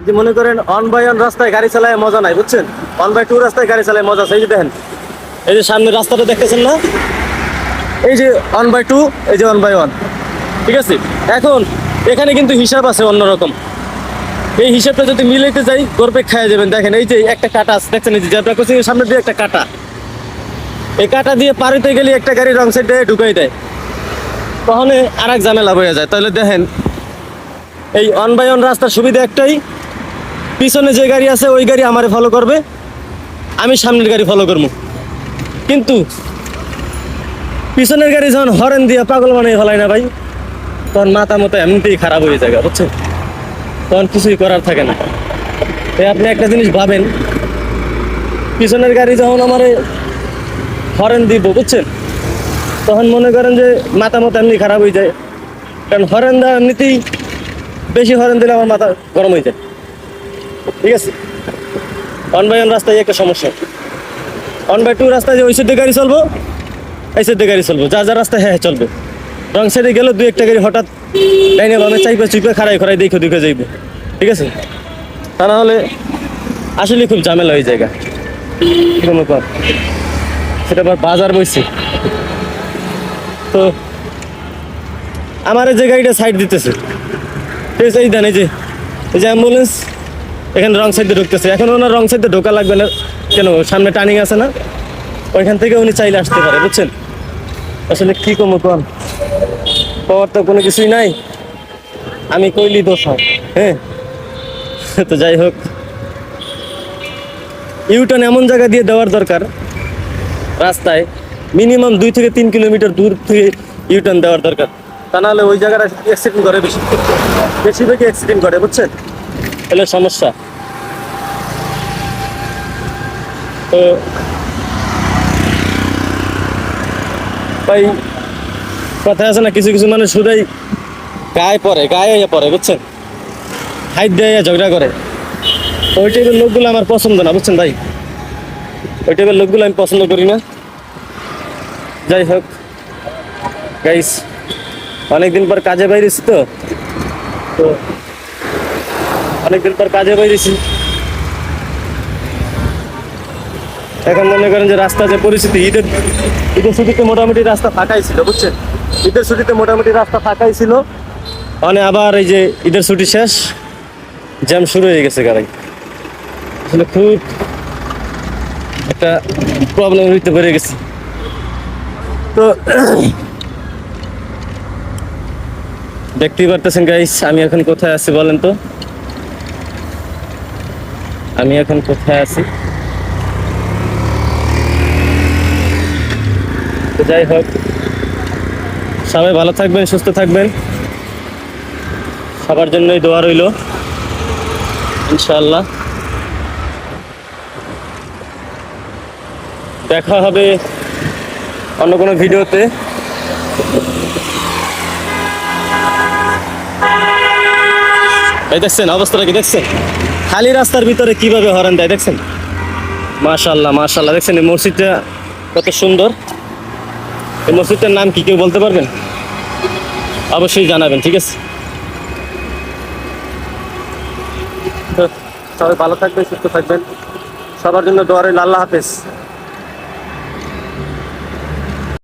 যে মনে করেন 1/1 রাস্তায় গাড়ি চালায় মজা নাই, বুঝছেন? 1/2 রাস্তায় গাড়ি চালায় মজা আছে। এই যে দেখেন, এই যে সামনের রাস্তাটা দেখতেছেন না, এই যে 1/2, এই যে 1/1, ঠিক আছে? এখন এখানে কিন্তু হিসাব আছে অন্যরকম। এই হিসাবটা যদি মিলাইতে যাই গর্বে খাইয়া যাবেন। দেখেন এই যে একটা কাটা আছে, দেখছেন? এই যে জেব্রা ক্রসিং এর সামনে দিয়ে একটা কাটা, এই কাটা দিয়ে পার হইতে গেলে একটা গাড়ি রং সাইডে ঢুকাই দেয়, তখন আর এক ঝামেলা হয়ে যায়। তাহলে দেখেন, এই 1/1 রাস্তার সুবিধা একটাই, পিছনে যে গাড়ি আছে ওই গাড়ি আমারে ফলো করবে, আমি সামনের গাড়ি ফলো করবো। কিন্তু পিছনের গাড়ি যখন হরেন দিয়ে পাগল বানিয়ে ফেলায় না ভাই, তখন মাথা মতো এমনিতেই খারাপ হয়ে যায়, বুঝছেন? তখন কিছুই করার থাকে না। তাই আপনি একটা জিনিস ভাবেন, পিছনের গাড়ি যখন আমারে হরেন দিব, বুঝছেন, তখন মনে করেন যে মাথা মতো এমনি খারাপ হয়ে যায়। কারণ হরেন দেওয়া এমনিতেই, বেশি হরেন দিলে আমার মাথা গরম হয়ে যায়, ঠিক আছে? 1/1 রাস্তায় একটা সমস্যা। 1/2 রাস্তায় যে ওই সাইডে গাড়ি চলবো, এই সাইডে গাড়ি চলবো, যা যা রাস্তায় হ্যাঁ চলবে। রং সাইডে গেলে দুই একটা গাড়ি হঠাৎ লাইনে বামে চাইপে চুইপে খাড়াই খড়াই দেখে যাইব, ঠিক আছে? তা না হলে আসলে খুব ঝামেলা হয়ে জায়গা কোনো কর। সেটা আবার বাজার বইছে তো, আমার যে গাড়িটা সাইড দিতেছে, ঠিক আছে? এই দেন, এই যে অ্যাম্বুলেন্স এখানে রং সাইডে ঢুকতেছে। এখন ওনার রং সাইডে ঢোকা লাগবে না কেন? সামনে টার্নিং আছে না, ওইখান থেকে উনি চাইলে আসতে পারে, বুঝছেন? আসলে কি কমো কর, পাওয়ার তো কোনো কিছুই নাই, আমি কইলি দোষ হয়। হ্যাঁ, তো যাই হোক, ইউটার্ন এমন জায়গা দিয়ে দেওয়ার দরকার রাস্তায়, মিনিমাম 2 থেকে 3 কিলোমিটার দূর থেকে ইউটার্ন দেওয়ার দরকার। তা নাহলে ওই জায়গাটা অ্যাক্সিডেন্ট করে, বেশিরভাগই অ্যাক্সিডেন্ট করে, বুঝছেন? তাহলে সমস্যা। তো ভাই, কথা আছে না, কিছু কিছু মানুষ শুধুই গায়ে পড়ে, বুঝছেন? হাইট দেয় ঝগড়া করে। ওই টাইপের লোকগুলো আমার পছন্দ না, বুঝছেন ভাই? ওই টাইপের লোকগুলো আমি পছন্দ করি না। যাই হোক গাইস, অনেকদিন পর কাজে বাইরেছি তো অনেকদিন পর কাজে বাইরেছি। এখন মনে করেন যে রাস্তা যে পরিস্থিতি, ঈদের ছুটিতে মোটামুটি রাস্তা ফাঁকাই ছিল, বুঝছেন? ঈদের ছুটিতে মোটামুটি রাস্তা ফাঁকাই ছিল, মানে আবার এই যে ঈদের ছুটি শেষ, জ্যাম শুরু হয়ে গেছে গাড়ি। আসলে খুব একটা প্রবলেম হইতে পেরে গেছি। তো দেখতেই পারতেছেন গাইস, আমি এখন কোথায় আছি বলেন তো? আমি এখন কোথায় আছি? তো যাই হোক, সবাই ভালো থাকবেন, সুস্থ থাকবেন, সবার জন্যই দোয়া রইল ইনশাআল্লাহ। দেখা হবে অন্য কোনো ভিডিওতে। এই দেখছেন অবস্থাটা কি? দেখছেন খালি রাস্তার ভিতরে কিভাবে হর্ন দেয়, দেখছেন? মাশাআল্লাহ মাশাআল্লাহ, দেখছেন এই মসজিদটা কত সুন্দর। এই মসজিদটার নাম কি কেউ বলতে পারবেন? অবশ্যই জানাবেন, ঠিক আছে? তো সবাই ভালো থাকবেন, সুস্থ থাকবেন, সবার জন্য দোয়া রইল। আল্লাহ হাফেজ।